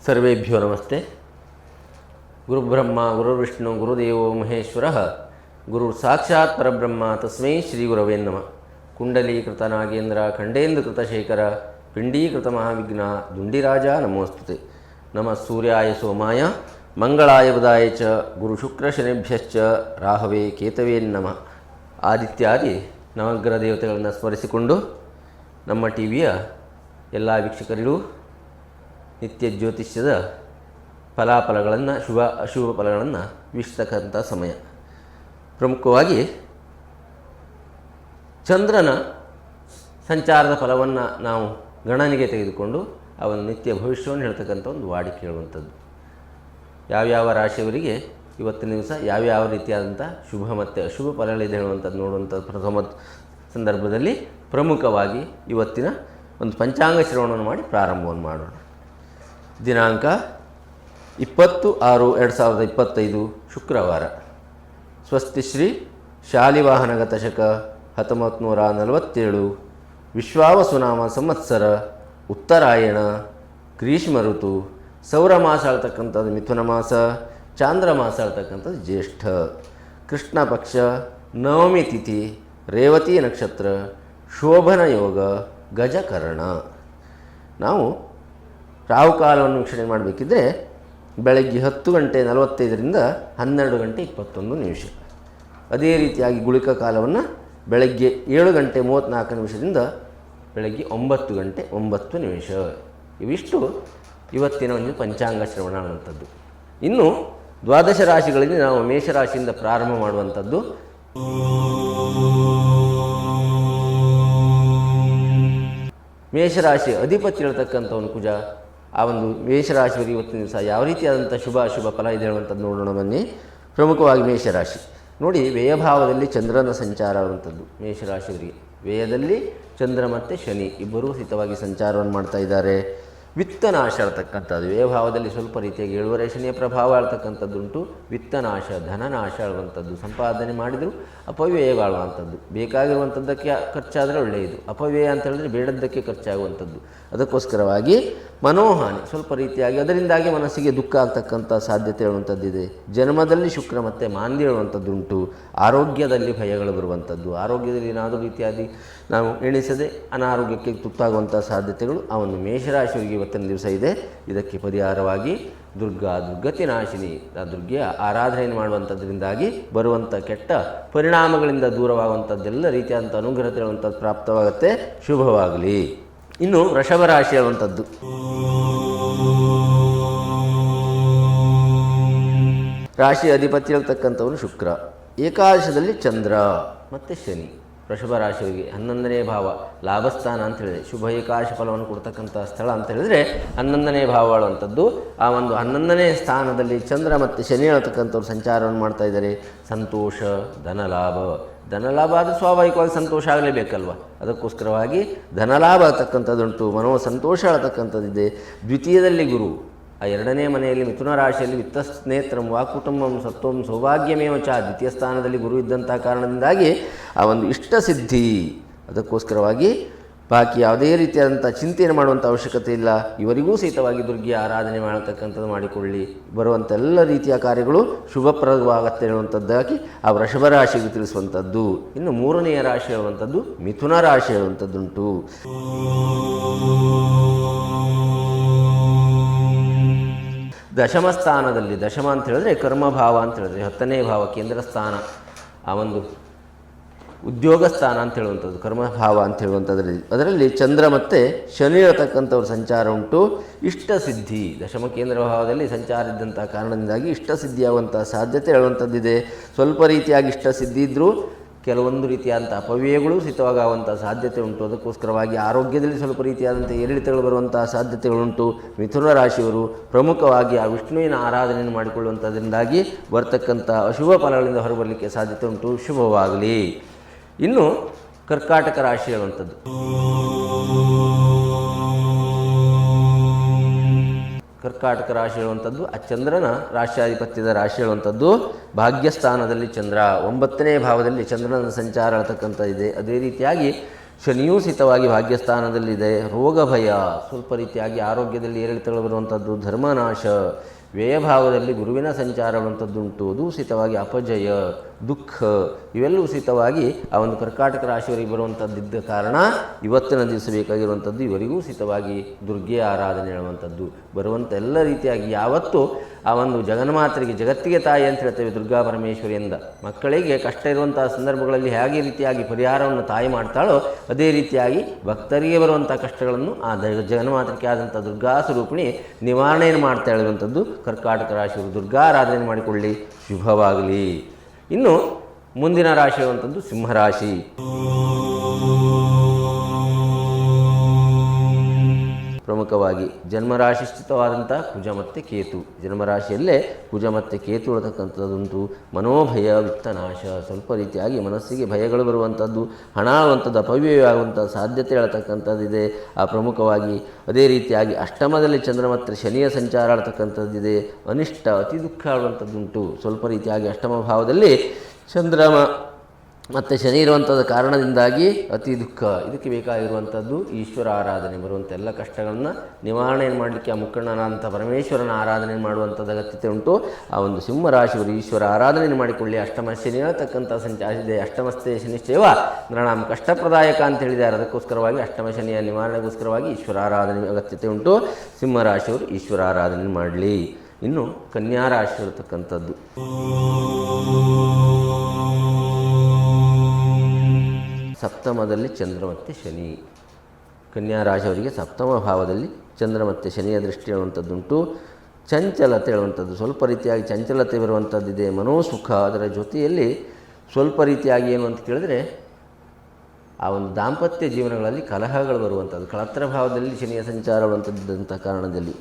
ಸರ್ವೇಭ್ಯೋ ನಮಸ್ತೆ. ಗುರುಬ್ರಹ್ಮ ಗುರುರ್ವಿಷ್ಣು ಗುರುದೇವೋ ಮಹೇಶ್ವರಃ. ಗುರು ಸಾಕ್ಷಾತ್ ಪರಬ್ರಹ್ಮ ತಸ್ಮೈ ಶ್ರೀ ಗುರವೇ ನಮಃ. ಕುಂಡಲೀಕೃತ ನಾಗೇಂದ್ರ ಖಂಡೇಂದ್ರಕೃತ ಶೇಖರ ಪಿಂಡೀಕೃತ ಮಹಾವಿಘ್ನ ದುಂಡಿರಾಜ ನಮೋಸ್ತುತೆ. ನಮಃ ಸೂರ್ಯಾಯ ಸೋಮಾಯ ಮಂಗಳಾಯ ಬುಧಾಯ ಚ ಗುರು ಶುಕ್ರ ಶನಿಭ್ಯಶ್ಚ ರಾಹವೇ ಕೇತವೇ ನಮಃ. ಆದಿತ್ಯಾದಿ ನವಗ್ರಹ ದೇವತೆಗಳನ್ನು ಸ್ಮರಿಸಿಕೊಂಡು ನಮ್ಮ ಟಿ ವಿಯ ಎಲ್ಲ ವೀಕ್ಷಕರಿಗೂ ನಿತ್ಯ ಜ್ಯೋತಿಷ್ಯದ ಫಲಾಫಲಗಳನ್ನು ಶುಭ ಅಶುಭ ಫಲಗಳನ್ನು ವೀಕ್ಷತಕ್ಕಂಥ ಸಮಯ. ಪ್ರಮುಖವಾಗಿ ಚಂದ್ರನ ಸಂಚಾರದ ಫಲವನ್ನು ನಾವು ಗಣನೆಗೆ ತೆಗೆದುಕೊಂಡು ಅವನ ನಿತ್ಯ ಭವಿಷ್ಯವನ್ನು ಹೇಳ್ತಕ್ಕಂಥ ಒಂದು ವಾಡಿಕೆ ಹೇಳುವಂಥದ್ದು. ಯಾವ್ಯಾವ ರಾಶಿಯವರಿಗೆ ಇವತ್ತಿನ ದಿವಸ ಯಾವ್ಯಾವ ರೀತಿಯಾದಂಥ ಶುಭ ಮತ್ತು ಅಶುಭ ಫಲಗಳಿದೆ ಹೇಳುವಂಥದ್ದು ನೋಡುವಂಥ ಪ್ರಥಮ ಸಂದರ್ಭದಲ್ಲಿ ಪ್ರಮುಖವಾಗಿ ಇವತ್ತಿನ ಒಂದು ಪಂಚಾಂಗ ಶ್ರವಣವನ್ನು ಮಾಡಿ ಪ್ರಾರಂಭವನ್ನು ಮಾಡೋಣ. ದಿನಾಂಕ 20/6/2025 ಶುಕ್ರವಾರ. ಸ್ವಸ್ತಿ ಶ್ರೀ ಶಾಲಿವಾಹನಗತ ಶಕ 1947 ವಿಶ್ವಾವಸುನಾಮ ಸಂವತ್ಸರ ಉತ್ತರಾಯಣ ಗ್ರೀಷ್ಮ ಋತು. ಸೌರ ಮಾಸ ಹೇಳ್ತಕ್ಕಂಥದ್ದು ಮಿಥುನ ಮಾಸ, ಚಾಂದ್ರ ಮಾಸ ಹೇಳ್ತಕ್ಕಂಥದ್ದು ಜ್ಯೇಷ್ಠ. ಕೃಷ್ಣ ಪಕ್ಷ, ನವಮಿ ತಿಥಿ, ರೇವತಿ ನಕ್ಷತ್ರ, ಶೋಭನ ಯೋಗ, ಗಜಕರ್ಣ. ನಾವು ರಾಹುಕಾಲವನ್ನು ವೀಕ್ಷಣೆ ಮಾಡಬೇಕಿದ್ರೆ ಬೆಳಗ್ಗೆ 10:45 12:21. ಅದೇ ರೀತಿಯಾಗಿ ಗುಳಿಕ ಕಾಲವನ್ನು ಬೆಳಗ್ಗೆ 7:34 ಬೆಳಗ್ಗೆ 9:09. ಇವಿಷ್ಟು ಇವತ್ತಿನ ಒಂದು ಪಂಚಾಂಗ ಶ್ರವಣ ಅನ್ನುವಂಥದ್ದು. ಇನ್ನು ದ್ವಾದಶ ರಾಶಿಗಳಲ್ಲಿ ನಾವು ಮೇಷರಾಶಿಯಿಂದ ಪ್ರಾರಂಭ ಮಾಡುವಂಥದ್ದು. ಮೇಷರಾಶಿ ಅಧಿಪತಿ ಹೇಳ್ತಕ್ಕಂಥವನು ಕುಜ. ಆ ಒಂದು ಮೇಷರಾಶಿಯವರಿಗೆ ಇವತ್ತಿನ ದಿವಸ ಯಾವ ರೀತಿಯಾದಂಥ ಶುಭ ಅಶುಭ ಫಲ ಇದೆ ಹೇಳುವಂಥದ್ದು ನೋಡೋಣ ಬನ್ನಿ. ಪ್ರಮುಖವಾಗಿ ಮೇಷರಾಶಿ ನೋಡಿ, ವ್ಯಯಭಾವದಲ್ಲಿ ಚಂದ್ರನ ಸಂಚಾರ ಆಗುವಂಥದ್ದು. ಮೇಷರಾಶಿಯವರಿಗೆ ವ್ಯಯದಲ್ಲಿ ಚಂದ್ರ ಮತ್ತು ಶನಿ ಇಬ್ಬರೂ ಹಿತವಾಗಿ ಸಂಚಾರವನ್ನು ಮಾಡ್ತಾ ಇದ್ದಾರೆ. ವಿತ್ತನಾಶ ಹೇಳ್ತಕ್ಕಂಥದ್ದು ವ್ಯಯಭಾವದಲ್ಲಿ ಸ್ವಲ್ಪ ರೀತಿಯಾಗಿ 7 ಶನಿಯ ಪ್ರಭಾವ ಹೇಳ್ತಕ್ಕಂಥದ್ದುಂಟು. ವಿತ್ತನಾಶ ಧನನಾಶ ಆಗುವಂಥದ್ದು. ಸಂಪಾದನೆ ಮಾಡಿದರೂ ಅಪವ್ಯಯವಾಗುವಂಥದ್ದು. ಬೇಕಾಗಿರುವಂಥದ್ದಕ್ಕೆ ಖರ್ಚಾದರೆ ಒಳ್ಳೆಯದು, ಅಪವ್ಯಯ ಅಂತ ಹೇಳಿದ್ರೆ ಬೇಡದ್ದಕ್ಕೆ ಖರ್ಚಾಗುವಂಥದ್ದು. ಅದಕ್ಕೋಸ್ಕರವಾಗಿ ಮನೋಹಾನಿ ಸ್ವಲ್ಪ ರೀತಿಯಾಗಿ ಅದರಿಂದಾಗಿ ಮನಸ್ಸಿಗೆ ದುಃಖ ಆಗ್ತಕ್ಕಂಥ ಸಾಧ್ಯತೆ ಹೇಳುವಂಥದ್ದಿದೆ. ಜನ್ಮದಲ್ಲಿ ಶುಕ್ರ ಮತ್ತು ಮಾಂದ್ಯ ಹೇಳುವಂಥದ್ದುಂಟು. ಆರೋಗ್ಯದಲ್ಲಿ ಭಯಗಳು ಬರುವಂಥದ್ದು. ಆರೋಗ್ಯದಲ್ಲಿ ಏನಾದರೂ ರೀತಿಯಾಗಿ ನಾವು ಎಣಿಸದೆ ಅನಾರೋಗ್ಯಕ್ಕೆ ತುತ್ತಾಗುವಂಥ ಸಾಧ್ಯತೆಗಳು ಆ ಒಂದು ಮೇಷರಾಶಿಯವರಿಗೆ ಇವತ್ತಿನ ದಿವಸ ಇದೆ. ಇದಕ್ಕೆ ಪರಿಹಾರವಾಗಿ ದುರ್ಗತಿ ನಾಶಿನಿ ಆ ದುರ್ಗೆಯ ಆರಾಧನೆಯನ್ನು ಮಾಡುವಂಥದ್ರಿಂದಾಗಿ ಬರುವಂಥ ಕೆಟ್ಟ ಪರಿಣಾಮಗಳಿಂದ ದೂರವಾಗುವಂಥದ್ದೆಲ್ಲ ರೀತಿಯಾದಂಥ ಅನುಗ್ರಹ ಹೇಳುವಂಥದ್ದು ಪ್ರಾಪ್ತವಾಗುತ್ತೆ. ಶುಭವಾಗಲಿ. ಇನ್ನು ವೃಷಭ ರಾಶಿ ಹೇಳುವಂಥದ್ದು. ರಾಶಿ ಅಧಿಪತಿ ಹೇಳ್ತಕ್ಕಂಥವನು ಶುಕ್ರ. ಏಕಾದಶದಲ್ಲಿ ಚಂದ್ರ ಮತ್ತು ಶನಿ. ವೃಷಭ ರಾಶಿಯವರಿಗೆ 11ನೇ ಭಾವ ಲಾಭಸ್ಥಾನ ಅಂತ ಹೇಳಿದೆ. ಶುಭ ಏಕಾದಶ ಫಲವನ್ನು ಕೊಡ್ತಕ್ಕಂಥ ಸ್ಥಳ ಅಂತ ಹೇಳಿದರೆ 11ನೇ ಭಾವ ಹೇಳುವಂಥದ್ದು. ಆ ಒಂದು 11ನೇ ಸ್ಥಾನದಲ್ಲಿ ಚಂದ್ರ ಮತ್ತು ಶನಿ ಹೇಳ್ತಕ್ಕಂಥವ್ರು ಸಂಚಾರವನ್ನು ಮಾಡ್ತಾ ಇದ್ದಾರೆ. ಸಂತೋಷ, ಧನಲಾಭ ಅದು ಸ್ವಾಭಾವಿಕವಾಗಿ ಸಂತೋಷ ಆಗಲೇಬೇಕಲ್ವ. ಅದಕ್ಕೋಸ್ಕರವಾಗಿ ಧನಲಾಭ ಆಗ್ತಕ್ಕಂಥದ್ದುಂಟು. ಮನೋ ಸಂತೋಷ ಆಗ್ತಕ್ಕಂಥದ್ದಿದೆ. ದ್ವಿತೀಯದಲ್ಲಿ ಗುರು. ಆ 2ನೇ ಮನೆಯಲ್ಲಿ ಮಿಥುನ ರಾಶಿಯಲ್ಲಿ ವಿತ್ತಸ್ನೇತ್ರಂ ವಾಕುಟುಂಬಂ ಸತ್ವಂ ಸೌಭಾಗ್ಯಮೇವ ಚ. ದ್ವಿತೀಯ ಸ್ಥಾನದಲ್ಲಿ ಗುರು ಇದ್ದಂಥ ಕಾರಣದಿಂದಾಗಿ ಆ ಒಂದು ಇಷ್ಟಸಿದ್ಧಿ. ಅದಕ್ಕೋಸ್ಕರವಾಗಿ ಬಾಕಿ ಯಾವುದೇ ರೀತಿಯಾದಂಥ ಚಿಂತೆಯನ್ನು ಮಾಡುವಂಥ ಅವಶ್ಯಕತೆ ಇಲ್ಲ. ಇವರಿಗೂ ಸಹಿತವಾಗಿ ದುರ್ಗೆ ಆರಾಧನೆ ಮಾಡತಕ್ಕಂಥದ್ದು ಮಾಡಿಕೊಳ್ಳಿ. ಬರುವಂಥ ಎಲ್ಲ ರೀತಿಯ ಕಾರ್ಯಗಳು ಶುಭಪ್ರದವಾಗತ್ತೆ ಹೇಳುವಂಥದ್ದಾಗಿ ಆ ವೃಷಭ ರಾಶಿಗೆ ತಿಳಿಸುವಂಥದ್ದು. ಇನ್ನು 3ನೆಯ ರಾಶಿ ಹೇಳುವಂಥದ್ದು ಮಿಥುನ ರಾಶಿ ಹೇಳುವಂಥದ್ದುಂಟು. ದಶಮ ಸ್ಥಾನದಲ್ಲಿ, ದಶಮ ಅಂತ ಹೇಳಿದ್ರೆ ಕರ್ಮಭಾವ ಅಂತ ಹೇಳಿದ್ರೆ 10ನೇ ಭಾವ ಕೇಂದ್ರ ಸ್ಥಾನ, ಆ ಒಂದು ಉದ್ಯೋಗ ಸ್ಥಾನ ಅಂತ ಹೇಳುವಂಥದ್ದು ಕರ್ಮಭಾವ ಅಂತ ಹೇಳುವಂಥದ್ರಲ್ಲಿ ಅದರಲ್ಲಿ ಚಂದ್ರ ಮತ್ತು ಶನಿ ಇರತಕ್ಕಂಥವ್ರ ಸಂಚಾರ ಉಂಟು. ಇಷ್ಟಸಿದ್ಧಿ ದಶಮ ಕೇಂದ್ರ ಭಾವದಲ್ಲಿ ಸಂಚಾರ ಇದ್ದಂಥ ಕಾರಣದಿಂದಾಗಿ ಇಷ್ಟಸಿದ್ಧಿಯಾಗುವಂಥ ಸಾಧ್ಯತೆ ಹೇಳುವಂಥದ್ದಿದೆ. ಸ್ವಲ್ಪ ರೀತಿಯಾಗಿ ಇಷ್ಟಸಿದ್ಧಿ ಇದ್ದರೂ ಕೆಲವೊಂದು ರೀತಿಯಾದಂಥ ಅಪವ್ಯಯಗಳು ಸಿದ್ಧವಾಗುವಂಥ ಸಾಧ್ಯತೆ ಉಂಟು. ಅದಕ್ಕೋಸ್ಕರವಾಗಿ ಆರೋಗ್ಯದಲ್ಲಿ ಸ್ವಲ್ಪ ರೀತಿಯಾದಂಥ ಏರಿಳಿತಗಳು ಬರುವಂಥ ಸಾಧ್ಯತೆಗಳುಂಟು. ಮಿಥುನ ರಾಶಿಯವರು ಪ್ರಮುಖವಾಗಿ ಆ ವಿಷ್ಣುವಿನ ಆರಾಧನೆಯನ್ನು ಮಾಡಿಕೊಳ್ಳುವಂಥದ್ರಿಂದಾಗಿ ಬರ್ತಕ್ಕಂಥ ಅಶುಭ ಫಲಗಳಿಂದ ಹೊರಬರಲಿಕ್ಕೆ ಸಾಧ್ಯತೆ ಉಂಟು. ಶುಭವಾಗಲಿ. ಇನ್ನು ಕರ್ಕಾಟಕ ರಾಶಿ ಹೇಳುವಂಥದ್ದು. ಕರ್ಕಾಟಕ ರಾಶಿ ಹೇಳುವಂಥದ್ದು ಆ ಚಂದ್ರನ ರಾಶ್ಯಾಧಿಪತ್ಯದ ರಾಶಿ ಹೇಳುವಂಥದ್ದು ಭಾಗ್ಯಸ್ಥಾನದಲ್ಲಿ ಚಂದ್ರ 9ನೇ ಭಾವದಲ್ಲಿ ಚಂದ್ರನ ಸಂಚಾರ ಹೇಳ್ತಕ್ಕಂಥ ಇದೆ. ಅದೇ ರೀತಿಯಾಗಿ ಶನಿಯೂ ಸಿತವಾಗಿ ಭಾಗ್ಯಸ್ಥಾನದಲ್ಲಿದೆ. ರೋಗ ಭಯ, ಸ್ವಲ್ಪ ರೀತಿಯಾಗಿ ಆರೋಗ್ಯದಲ್ಲಿ ಏರಿಳಿತಗಳು ಬರುವಂಥದ್ದು, ಧರ್ಮನಾಶ, ವ್ಯಯಭಾವದಲ್ಲಿ ಗುರುವಿನ ಸಂಚಾರವಂಥದ್ದುಂಟು, ಅದು ಸಿತವಾಗಿ ಅಪಜಯ, ದುಃಖ ಇವೆಲ್ಲವೂ ಸಿತವಾಗಿ ಆ ಒಂದು ಕರ್ಕಾಟಕ ರಾಶಿಯವರಿಗೆ ಬರುವಂಥದ್ದಿದ್ದ ಕಾರಣ ಇವತ್ತಿನ ದಿವಸ ಬೇಕಾಗಿರುವಂಥದ್ದು ಇವರಿಗೂ ಸಿತವಾಗಿ ದುರ್ಗೆ ಆರಾಧನೆ ಹೇಳುವಂಥದ್ದು ಬರುವಂಥ ಎಲ್ಲ ರೀತಿಯಾಗಿ ಯಾವತ್ತು ಆ ಒಂದು ಜಗನ್ಮಾತರಿಗೆ, ಜಗತ್ತಿಗೆ ತಾಯಿ ಅಂತ ಹೇಳ್ತೇವೆ ದುರ್ಗಾ ಪರಮೇಶ್ವರಿಯಿಂದ, ಮಕ್ಕಳಿಗೆ ಕಷ್ಟ ಇರುವಂಥ ಸಂದರ್ಭಗಳಲ್ಲಿ ಹೇಗೆ ರೀತಿಯಾಗಿ ಪರಿಹಾರವನ್ನು ತಾಯಿ ಮಾಡ್ತಾಳೋ ಅದೇ ರೀತಿಯಾಗಿ ಭಕ್ತರಿಗೆ ಬರುವಂಥ ಕಷ್ಟಗಳನ್ನು ಆ ಜಗನ್ಮಾತರಿಗೆ ಆದಂಥ ದುರ್ಗಾ ಸ್ವರೂಪಿಣಿ ನಿವಾರಣೆಯನ್ನು ಮಾಡ್ತಾ ಹೇಳುವಂಥದ್ದು. ಕರ್ಕಾಟಕ ರಾಶಿಯವರು ದುರ್ಗಾ ಆರಾಧನೆ ಮಾಡಿಕೊಳ್ಳಿ, ಶುಭವಾಗಲಿ. ಇನ್ನು ಮುಂದಿನ ರಾಶಿ ಹೇಳುವಂಥದ್ದು ಸಿಂಹರಾಶಿ. ಪ್ರಮುಖವಾಗಿ ಜನ್ಮರಾಶಿ ಸ್ಥಿತವಾದಂಥ ಕುಜ ಮತ್ತು ಕೇತು, ಜನ್ಮರಾಶಿಯಲ್ಲೇ ಕುಜ ಮತ್ತು ಕೇತು ಇರತಕ್ಕಂಥದ್ದುಂಟು. ಮನೋಭಯ ವಿತ್ತನಾಶ, ಸ್ವಲ್ಪ ರೀತಿಯಾಗಿ ಮನಸ್ಸಿಗೆ ಭಯಗಳು ಬರುವಂಥದ್ದು, ಹಣ ಆಗುವಂಥದ್ದು, ಅಪವ್ಯಯವಾಗುವಂಥ ಸಾಧ್ಯತೆ ಹೇಳ್ತಕ್ಕಂಥದ್ದಿದೆ. ಆ ಪ್ರಮುಖವಾಗಿ ಅದೇ ರೀತಿಯಾಗಿ ಅಷ್ಟಮದಲ್ಲಿ ಚಂದ್ರ ಮತ್ತು ಶನಿಯ ಸಂಚಾರ ಹೇಳ್ತಕ್ಕಂಥದ್ದಿದೆ. ಅನಿಷ್ಟ, ಅತಿ ದುಃಖ ಆಗುವಂಥದ್ದುಂಟು. ಸ್ವಲ್ಪ ರೀತಿಯಾಗಿ ಅಷ್ಟಮ ಭಾವದಲ್ಲಿ ಚಂದ್ರಮ ಮತ್ತು ಶನಿ ಇರುವಂಥದ್ದು ಕಾರಣದಿಂದಾಗಿ ಅತಿ ದುಃಖ. ಇದಕ್ಕೆ ಬೇಕಾಗಿರುವಂಥದ್ದು ಈಶ್ವರ ಆರಾಧನೆ. ಬರುವಂಥ ಎಲ್ಲ ಕಷ್ಟಗಳನ್ನು ನಿವಾರಣೆಯನ್ನು ಮಾಡಲಿಕ್ಕೆ ಆ ಮುಕ್ಕಣ್ಣನಾದಂಥ ಪರಮೇಶ್ವರನ ಆರಾಧನೆ ಮಾಡುವಂಥದ್ದು ಅಗತ್ಯತೆ ಉಂಟು. ಆ ಒಂದು ಸಿಂಹರಾಶಿಯವರು ಈಶ್ವರ ಆರಾಧನೆಯನ್ನು ಮಾಡಿಕೊಳ್ಳಿ. ಅಷ್ಟಮ ಶನಿ ಹೇಳ್ತಕ್ಕಂಥ ಸಂಚಾರ ಇದೆ. ಅಷ್ಟಮಸ್ತೆ ಶನಿಶ್ಚೇವ ನೃಣಾಂ ಕಷ್ಟಪ್ರದಾಯಕ ಅಂತ ಹೇಳಿದ್ದಾರೆ. ಅದಕ್ಕೋಸ್ಕರವಾಗಿ ಅಷ್ಟಮ ಶನಿಯ ನಿವಾರಣೆಗೋಸ್ಕರವಾಗಿ ಈಶ್ವರ ಆರಾಧನೆ ಅಗತ್ಯತೆ ಉಂಟು. ಸಿಂಹರಾಶಿಯವರು ಈಶ್ವರ ಆರಾಧನೆ ಮಾಡಲಿ. ಇನ್ನು ಕನ್ಯಾ ರಾಶಿ ಇರತಕ್ಕಂಥದ್ದು, ಸಪ್ತಮದಲ್ಲಿ ಚಂದ್ರ ಮತ್ತು ಶನಿ. ಕನ್ಯಾ ರಾಶಿಯವರಿಗೆ ಸಪ್ತಮ ಭಾವದಲ್ಲಿ ಚಂದ್ರ ಮತ್ತು ಶನಿಯ ದೃಷ್ಟಿ ಹೇಳುವಂಥದ್ದುಂಟು. ಚಂಚಲತೆ ಹೇಳುವಂಥದ್ದು, ಸ್ವಲ್ಪ ರೀತಿಯಾಗಿ ಚಂಚಲತೆ ಬರುವಂಥದ್ದಿದೆ. ಮನೋಸುಖ, ಅದರ ಜೊತೆಯಲ್ಲಿ ಸ್ವಲ್ಪ ರೀತಿಯಾಗಿ ಏನು ಅಂತ ಕೇಳಿದ್ರೆ ಆ ಒಂದು ದಾಂಪತ್ಯ ಜೀವನಗಳಲ್ಲಿ ಕಲಹಗಳು ಬರುವಂಥದ್ದು. ಕಳತ್ರ ಭಾವದಲ್ಲಿ ಶನಿಯ ಸಂಚಾರವಂಥದ್ದಂಥ ಕಾರಣದಲ್ಲಿ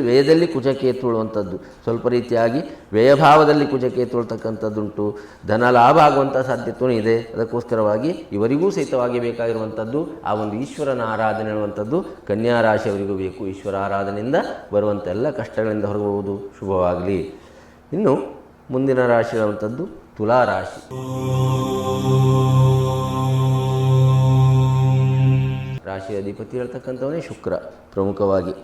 ವ್ಯಯದಲ್ಲಿ ಕುಜಕೇತು ಉಳುವಂಥದ್ದು, ಸ್ವಲ್ಪ ರೀತಿಯಾಗಿ ವ್ಯಯಭಾವದಲ್ಲಿ ಕುಜಕೇತು ಉಳ್ತಕ್ಕಂಥದ್ದುಂಟು. ಧನ ಲಾಭ ಆಗುವಂಥ ಸಾಧ್ಯತೆಯೂ ಇದೆ. ಅದಕ್ಕೋಸ್ಕರವಾಗಿ ಇವರಿಗೂ ಸಹಿತವಾಗಿ ಬೇಕಾಗಿರುವಂಥದ್ದು ಆ ಒಂದು ಈಶ್ವರನ ಆರಾಧನೆ ಹೇಳುವಂಥದ್ದು ಕನ್ಯಾ ರಾಶಿಯವರಿಗೂ ಬೇಕು. ಈಶ್ವರ ಆರಾಧನೆಯಿಂದ ಬರುವಂಥ ಎಲ್ಲ ಕಷ್ಟಗಳಿಂದ ಹೊರಗುವುದು ಶುಭವಾಗಲಿ. ಇನ್ನು ಮುಂದಿನ ರಾಶಿ ಹೇಳುವಂಥದ್ದು ತುಲಾ ರಾಶಿ. ರಾಶಿಯ ಅಧಿಪತಿ ಹೇಳ್ತಕ್ಕಂಥವನೇ ಶುಕ್ರ. ಪ್ರಮುಖವಾಗಿ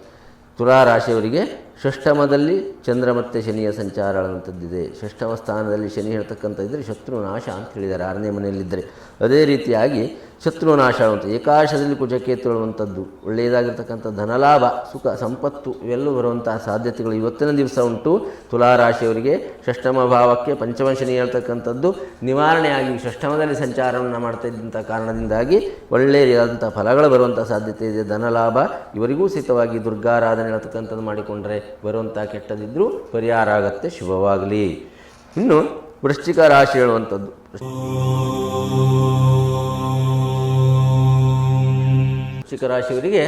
ತುಲಾ ರಾಶಿಯವರಿಗೆ ಷಷ್ಠಮದಲ್ಲಿ ಚಂದ್ರ ಮತ್ತು ಶನಿಯ ಸಂಚಾರ ಅನ್ನುವಂಥದ್ದಿದೆ. ಷಷ್ಠಮ ಸ್ಥಾನದಲ್ಲಿ ಶನಿ ಹೇಳ್ತಕ್ಕಂಥದ್ದರೆ ಶತ್ರುನಾಶ ಅಂತ ಹೇಳಿದ್ದಾರೆ, 6ನೇ ಮನೆಯಲ್ಲಿದ್ದರೆ. ಅದೇ ರೀತಿಯಾಗಿ ಶತ್ರುನಾಶ ಅನ್ನುವಂಥ ಏಕಾಶದಲ್ಲಿ ಕುಜಕೇತು ಹೇಳುವಂಥದ್ದು, ಒಳ್ಳೆಯದಾಗಿರ್ತಕ್ಕಂಥ ಧನಲಾಭ, ಸುಖ, ಸಂಪತ್ತು ಇವೆಲ್ಲವೂ ಬರುವಂತಹ ಸಾಧ್ಯತೆಗಳು ಇವತ್ತಿನ ದಿವಸ ಉಂಟು. ತುಲಾ ರಾಶಿಯವರಿಗೆ ಷಷ್ಠಮ ಭಾವಕ್ಕೆ ಪಂಚಮ ಶನಿ ಹೇಳ್ತಕ್ಕಂಥದ್ದು ನಿವಾರಣೆಯಾಗಿ ಷಷ್ಠಮದಲ್ಲಿ ಸಂಚಾರವನ್ನು ಮಾಡ್ತಾ ಇದ್ದಂಥ ಕಾರಣದಿಂದಾಗಿ ಒಳ್ಳೆಯದಾದಂಥ ಫಲಗಳು ಬರುವಂಥ ಸಾಧ್ಯತೆ ಇದೆ. ಧನಲಾಭ ಇವರಿಗೂ ಸಹಿತವಾಗಿ ದುರ್ಗಾರಾಧನೆ ಹೇಳ್ತಕ್ಕಂಥದ್ದು ಮಾಡಿಕೊಂಡ್ರೆ ಬರುವಂಥ ಕೆಟ್ಟದಿದ್ದರೂ ಪರಿಹಾರ ಆಗತ್ತೆ, ಶುಭವಾಗಲಿ. ಇನ್ನು ವೃಶ್ಚಿಕ ರಾಶಿ ಹೇಳುವಂಥದ್ದು, ವೃಶ್ಚಿಕ ರಾಶಿಯವರಿಗೆ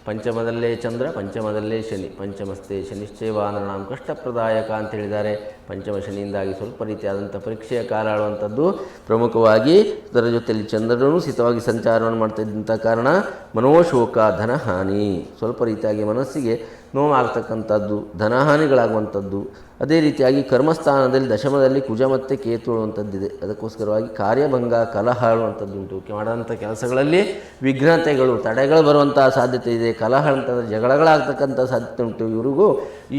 ಪಂಚಮದಲ್ಲೇ ಚಂದ್ರ, ಪಂಚಮದಲ್ಲೇ ಶನಿ. ಪಂಚಮಸ್ತೆ ಶನಿಶ್ಚೇವಾನರಣಾಂ ಕಷ್ಟಪ್ರದಾಯಕ ಅಂತ ಹೇಳಿದ್ದಾರೆ. ಪಂಚಮ ಶನಿಯಿಂದಾಗಿ ಸ್ವಲ್ಪ ರೀತಿಯಾದಂಥ ಪರೀಕ್ಷೆಯ ಕಾಲ ಆಳುವಂಥದ್ದು. ಪ್ರಮುಖವಾಗಿ ಅದರ ಜೊತೆಯಲ್ಲಿ ಚಂದ್ರನೂ ಸಿತವಾಗಿ ಸಂಚಾರವನ್ನು ಮಾಡ್ತಾ ಇದ್ದಂಥ ಕಾರಣ ಮನೋಶೋಕ, ಧನಹಾನಿ, ಸ್ವಲ್ಪ ರೀತಿಯಾಗಿ ಮನಸ್ಸಿಗೆ ನೋವಾಗ್ತಕ್ಕಂಥದ್ದು, ಧನಹಾನಿಗಳಾಗುವಂಥದ್ದು. ಅದೇ ರೀತಿಯಾಗಿ ಕರ್ಮಸ್ಥಾನದಲ್ಲಿ ದಶಮದಲ್ಲಿ ಕುಜ ಮತ್ತು ಕೇತು ಹೇಳುವಂಥದ್ದಿದೆ. ಅದಕ್ಕೋಸ್ಕರವಾಗಿ ಕಾರ್ಯಭಂಗ, ಕಲಹ ಹೇಳುವಂಥದ್ದುಂಟು. ಮಾಡೋಂಥ ಕೆಲಸಗಳಲ್ಲಿ ವಿಘ್ನತೆಗಳು, ತಡೆಗಳು ಬರುವಂಥ ಸಾಧ್ಯತೆ ಇದೆ. ಕಲಹ ಅಂತಂದರೆ ಜಗಳಗಳಾಗ್ತಕ್ಕಂಥ ಸಾಧ್ಯತೆ ಉಂಟು. ಇವರಿಗೂ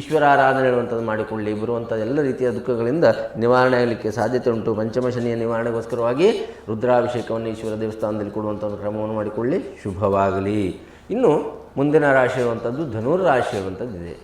ಈಶ್ವರ ಆರಾಧನೆ ಹೇಳುವಂಥದ್ದು ಮಾಡಿಕೊಳ್ಳಿ. ಬರುವಂಥ ಎಲ್ಲ ರೀತಿಯ ದುಃಖಗಳಿಂದ ನಿವಾರಣೆ ಆಗಲಿಕ್ಕೆ ಸಾಧ್ಯತೆ ಉಂಟು. ಪಂಚಮ ಶನಿಯ ನಿವಾರಣೆಗೋಸ್ಕರವಾಗಿ ರುದ್ರಾಭಿಷೇಕವನ್ನು ಈಶ್ವರ ದೇವಸ್ಥಾನದಲ್ಲಿ ಕೊಡುವಂಥ ಕ್ರಮವನ್ನು ಮಾಡಿಕೊಳ್ಳಿ, ಶುಭವಾಗಲಿ. ಇನ್ನು ಮುಂದಿನ ರಾಶಿ ಇರುವಂಥದ್ದು ಧನುರ್ ರಾಶಿ ಇರುವಂಥದ್ದಿದೆ.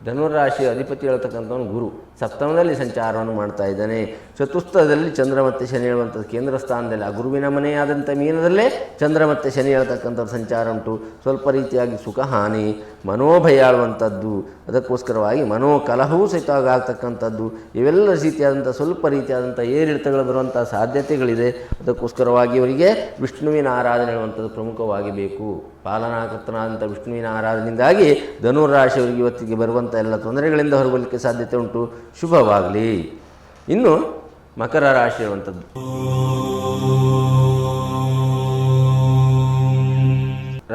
ಧನುರಾಶಿಯ ಅಧಿಪತಿ ಹೇಳ್ತಕ್ಕಂಥವನು ಗುರು. ಸಪ್ತಮದಲ್ಲಿ ಸಂಚಾರವನ್ನು ಮಾಡ್ತಾ ಇದ್ದಾನೆ. ಚತುರ್ಥದಲ್ಲಿ ಚಂದ್ರ ಮತ್ತು ಶನಿ ಹೇಳುವಂಥದ್ದು ಕೇಂದ್ರ ಸ್ಥಾನದಲ್ಲಿ, ಆ ಗುರುವಿನ ಮನೆಯಾದಂಥ ಮೀನದಲ್ಲೇ ಚಂದ್ರ ಮತ್ತು ಶನಿ ಹೇಳ್ತಕ್ಕಂಥದ್ದು ಸಂಚಾರ ಉಂಟು. ಸ್ವಲ್ಪ ರೀತಿಯಾಗಿ ಸುಖ ಹಾನಿ, ಮನೋಭಯ ಆಳುವಂಥದ್ದು. ಅದಕ್ಕೋಸ್ಕರವಾಗಿ ಮನೋಕಲಹವೂ ಸಹಿತ ಆಗ್ತಕ್ಕಂಥದ್ದು. ಇವೆಲ್ಲ ರೀತಿಯಾದಂಥ ಸ್ವಲ್ಪ ರೀತಿಯಾದಂಥ ಏರಿಳಿತಗಳು ಬರುವಂಥ ಸಾಧ್ಯತೆಗಳಿದೆ. ಅದಕ್ಕೋಸ್ಕರವಾಗಿ ಇವರಿಗೆ ವಿಷ್ಣುವಿನ ಆರಾಧನೆ ಹೇಳುವಂಥದ್ದು ಪ್ರಮುಖವಾಗಿ ಬೇಕು. ಪಾಲನಾಕರ್ತನಾದಂಥ ವಿಷ್ಣುವಿನ ಆರಾಧನೆಯಿಂದಾಗಿ ಧನುರಾಶಿಯವರಿಗೆ ಇವತ್ತಿಗೆ ಬರುವಂಥ ಎಲ್ಲ ತೊಂದರೆಗಳಿಂದ ಹೊರಬರಲಿಕ್ಕೆ ಸಾಧ್ಯತೆ ಉಂಟು, ಶುಭವಾಗಲಿ. ಇನ್ನು ಮಕರ ರಾಶಿ ಇರುವಂಥದ್ದು,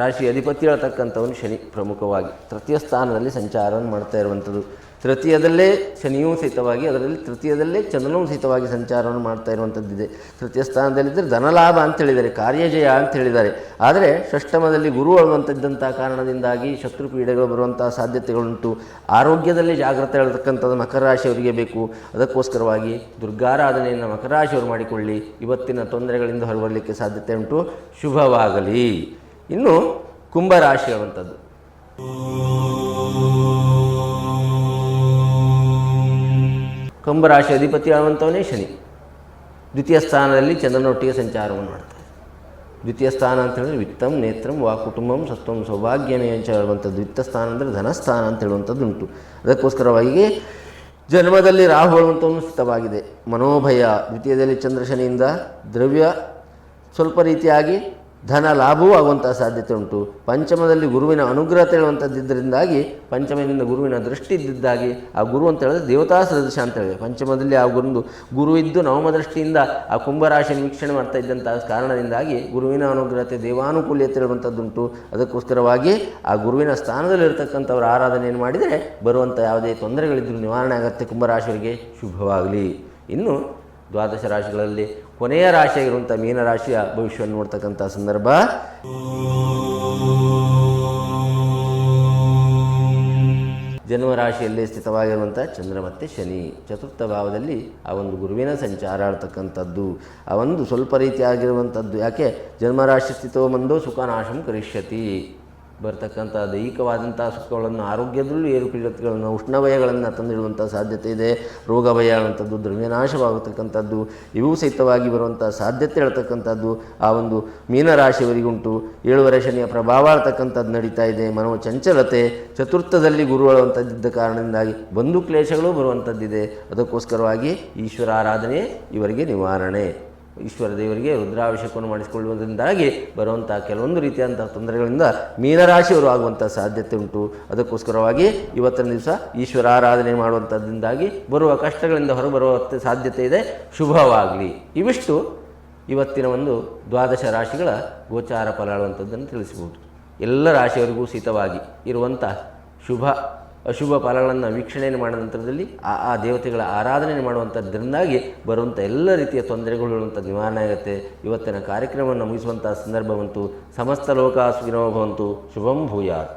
ರಾಶಿ ಅಧಿಪತಿ ಹೇಳ್ತಕ್ಕಂಥವನು ಶನಿ ಪ್ರಮುಖವಾಗಿ ತೃತೀಯ ಸ್ಥಾನದಲ್ಲಿ ಸಂಚಾರವನ್ನು ಮಾಡ್ತಾ ಇರುವಂಥದ್ದು. ತೃತೀಯದಲ್ಲೇ ಶನಿಯೂ ಸಹಿತವಾಗಿ, ಅದರಲ್ಲಿ ತೃತೀಯದಲ್ಲೇ ಚಂದ್ರನೂ ಸಹಿತವಾಗಿ ಸಂಚಾರವನ್ನು ಮಾಡ್ತಾ ಇರುವಂಥದ್ದಿದೆ. ತೃತೀಯ ಸ್ಥಾನದಲ್ಲಿದ್ದರೆ ಧನಲಾಭ ಅಂತ ಹೇಳಿದ್ದಾರೆ, ಕಾರ್ಯಜಯ ಅಂತ ಹೇಳಿದ್ದಾರೆ. ಆದರೆ ಷಷ್ಠಮದಲ್ಲಿ ಗುರು ಅಳುವಂಥದ್ದಂಥ ಕಾರಣದಿಂದಾಗಿ ಶತ್ರು ಪೀಡೆಗಳು ಬರುವಂಥ ಸಾಧ್ಯತೆಗಳುಂಟು. ಆರೋಗ್ಯದಲ್ಲಿ ಜಾಗ್ರತೆ ಹೇಳ್ತಕ್ಕಂಥದ್ದು ಮಕರ ರಾಶಿಯವರಿಗೆ ಬೇಕು. ಅದಕ್ಕೋಸ್ಕರವಾಗಿ ದುರ್ಗಾರಾಧನೆಯನ್ನು ಮಕರ ರಾಶಿಯವರು ಮಾಡಿಕೊಳ್ಳಿ. ಇವತ್ತಿನ ತೊಂದರೆಗಳಿಂದ ಹೊರಬರಲಿಕ್ಕೆ ಸಾಧ್ಯತೆ ಉಂಟು. ಶುಭವಾಗಲಿ. ಇನ್ನು ಕುಂಭರಾಶಿ ಹೇಳುವಂಥದ್ದು. ಕುಂಭರಾಶಿ ಅಧಿಪತಿ ಆಗುವಂಥವನೇ ಶನಿ. ದ್ವಿತೀಯ ಸ್ಥಾನದಲ್ಲಿ ಚಂದ್ರನೊಟ್ಟಿಗೆ ಸಂಚಾರವನ್ನು ಮಾಡ್ತಾರೆ. ದ್ವಿತೀಯ ಸ್ಥಾನ ಅಂತ ಹೇಳಿದ್ರೆ ವಿತ್ತಂ, ನೇತ್ರಂ, ವಾ ಕುಟುಂಬಂ, ಸತ್ವಂ, ಸೌಭಾಗ್ಯಮೇ ಅಂತ ಹೇಳುವಂಥದ್ದು. ದ್ವಿತೀಯ ಸ್ಥಾನ ಅಂದರೆ ಧನಸ್ಥಾನ ಅಂತ ಹೇಳುವಂಥದ್ದು ಉಂಟು. ಅದಕ್ಕೋಸ್ಕರವಾಗಿ ಜನ್ಮದಲ್ಲಿ ರಾಹು ಹೇಳುವಂಥವನು ಸ್ಥಿತವಾಗಿದೆ. ಮನೋಭಯ. ದ್ವಿತೀಯದಲ್ಲಿ ಚಂದ್ರ ಶನಿಯಿಂದ ದ್ರವ್ಯ ಸ್ವಲ್ಪ ರೀತಿಯಾಗಿ ಧನ ಲಾಭವೂ ಆಗುವಂಥ ಸಾಧ್ಯತೆ ಉಂಟು. ಪಂಚಮದಲ್ಲಿ ಗುರುವಿನ ಅನುಗ್ರಹ ಹೇಳುವಂಥದ್ದಿದ್ದರಿಂದಾಗಿ, ಪಂಚಮದಿಂದ ಗುರುವಿನ ದೃಷ್ಟಿ ಇದ್ದಿದ್ದಾಗಿ, ಆ ಗುರು ಅಂತ ಹೇಳಿದ್ರೆ ದೇವತಾ ಸದೃಶ ಅಂತ ಹೇಳಿದೆ. ಪಂಚಮದಲ್ಲಿ ಆ ಗುರು ಇದ್ದು ನವಮ ದೃಷ್ಟಿಯಿಂದ ಆ ಕುಂಭರಾಶಿಯನ್ನು ವೀಕ್ಷಣೆ ಮಾಡ್ತಾ ಇದ್ದಂಥ ಕಾರಣದಿಂದಾಗಿ ಗುರುವಿನ ಅನುಗ್ರಹತೆ ದೇವಾನುಕೂಲ್ಯತೆ ಇರುವಂಥದ್ದುಂಟು. ಅದಕ್ಕೋಸ್ಕರವಾಗಿ ಆ ಗುರುವಿನ ಸ್ಥಾನದಲ್ಲಿರ್ತಕ್ಕಂಥವ್ರ ಆರಾಧನೆಯನ್ನು ಮಾಡಿದರೆ ಬರುವಂಥ ಯಾವುದೇ ತೊಂದರೆಗಳಿದ್ದರೂ ನಿವಾರಣೆ ಆಗುತ್ತೆ. ಕುಂಭರಾಶಿಯವರಿಗೆ ಶುಭವಾಗಲಿ. ಇನ್ನು ದ್ವಾದಶ ರಾಶಿಗಳಲ್ಲಿ ಕೊನೆಯ ರಾಶಿಯಾಗಿರುವಂಥ ಮೀನರಾಶಿಯ ಭವಿಷ್ಯವನ್ನು ನೋಡ್ತಕ್ಕಂಥ ಸಂದರ್ಭ. ಜನ್ಮರಾಶಿಯಲ್ಲಿ ಸ್ಥಿತವಾಗಿರುವಂಥ ಚಂದ್ರ ಮತ್ತು ಶನಿ ಚತುರ್ಥ ಭಾವದಲ್ಲಿ ಆ ಒಂದು ಗುರುವಿನ ಸಂಚಾರ ಆಡ್ತಕ್ಕಂಥದ್ದು, ಆ ಒಂದು ಸ್ವಲ್ಪ ರೀತಿಯಾಗಿರುವಂಥದ್ದು. ಯಾಕೆ ಜನ್ಮರಾಶಿ ಸ್ಥಿತೋ ಮಂದೋ ಸುಖನಾಶಂ ಕರಿಷ್ಯತಿ. ಬರ್ತಕ್ಕಂಥ ದೈಹಿಕವಾದಂಥ ಸುಖಗಳನ್ನು, ಆರೋಗ್ಯದಲ್ಲೂ ಏರುಪೀಡತೆಗಳನ್ನು, ಉಷ್ಣಭಯಗಳನ್ನು ತಂದಿಡುವಂಥ ಸಾಧ್ಯತೆ ಇದೆ. ರೋಗ ಭಯ ಅನ್ನುವಂಥದ್ದು, ದ್ರವ್ಯನಾಶವಾಗತಕ್ಕಂಥದ್ದು ಇವು ಸಹಿತವಾಗಿ ಬರುವಂಥ ಸಾಧ್ಯತೆ ಹೇಳ್ತಕ್ಕಂಥದ್ದು ಆ ಒಂದು ಮೀನರಾಶಿಯವರಿಗುಂಟು. 7ನೇ ಶನಿಯ ಪ್ರಭಾವ ಆಗ್ತಕ್ಕಂಥದ್ದು ನಡೀತಾ ಇದೆ. ಮನೋ ಚಂಚಲತೆ. ಚತುರ್ಥದಲ್ಲಿ ಗುರು ಹೇಳುವಂಥದ್ದಿದ್ದ ಕಾರಣದಿಂದಾಗಿ ಬಂಧು ಕ್ಲೇಶಗಳು ಬರುವಂಥದ್ದಿದೆ. ಅದಕ್ಕೋಸ್ಕರವಾಗಿ ಈಶ್ವರ ಆರಾಧನೆ ಇವರಿಗೆ ನಿವಾರಣೆ. ಈಶ್ವರ ದೇವರಿಗೆ ರುದ್ರಾಭಿಷೇಕವನ್ನು ಮಾಡಿಸಿಕೊಳ್ಳುವುದರಿಂದಾಗಿ ಬರುವಂಥ ಕೆಲವೊಂದು ರೀತಿಯಾದಂಥ ತೊಂದರೆಗಳಿಂದ ಮೀನರಾಶಿಯವರು ಆಗುವಂಥ ಸಾಧ್ಯತೆ ಉಂಟು. ಅದಕ್ಕೋಸ್ಕರವಾಗಿ ಇವತ್ತಿನ ದಿವಸ ಈಶ್ವರ ಆರಾಧನೆ ಮಾಡುವಂಥದ್ದಿಂದಾಗಿ ಬರುವ ಕಷ್ಟಗಳಿಂದ ಹೊರಬರುವ ಸಾಧ್ಯತೆ ಇದೆ. ಶುಭವಾಗಲಿ. ಇವಿಷ್ಟು ಇವತ್ತಿನ ಒಂದು ದ್ವಾದಶ ರಾಶಿಗಳ ಗೋಚಾರ ಫಲ ಹೇಳುವಂಥದ್ದನ್ನು ತಿಳಿಸಬಹುದು. ಎಲ್ಲ ರಾಶಿಯವರಿಗೂ ಸಹಿತವಾಗಿ ಇರುವಂಥ ಶುಭ ಅಶುಭ ಫಲಗಳನ್ನು ವೀಕ್ಷಣೆಯನ್ನು ಮಾಡಿದ ನಂತರದಲ್ಲಿ ಆ ದೇವತೆಗಳ ಆರಾಧನೆ ಮಾಡುವಂಥದ್ದರಿಂದಾಗಿ ಬರುವಂಥ ಎಲ್ಲ ರೀತಿಯ ತೊಂದರೆಗಳು ಇರುವಂಥ ನಿವಾರಣೆ ಆಗುತ್ತೆ. ಇವತ್ತಿನ ಕಾರ್ಯಕ್ರಮವನ್ನು ಮುಗಿಸುವಂಥ ಸಂದರ್ಭ ಬಂತು. ಸಮಸ್ತ ಲೋಕ ಸುಖಿನೋ ಭವಂತು. ಶುಭಂ ಭೂಯಾತ್.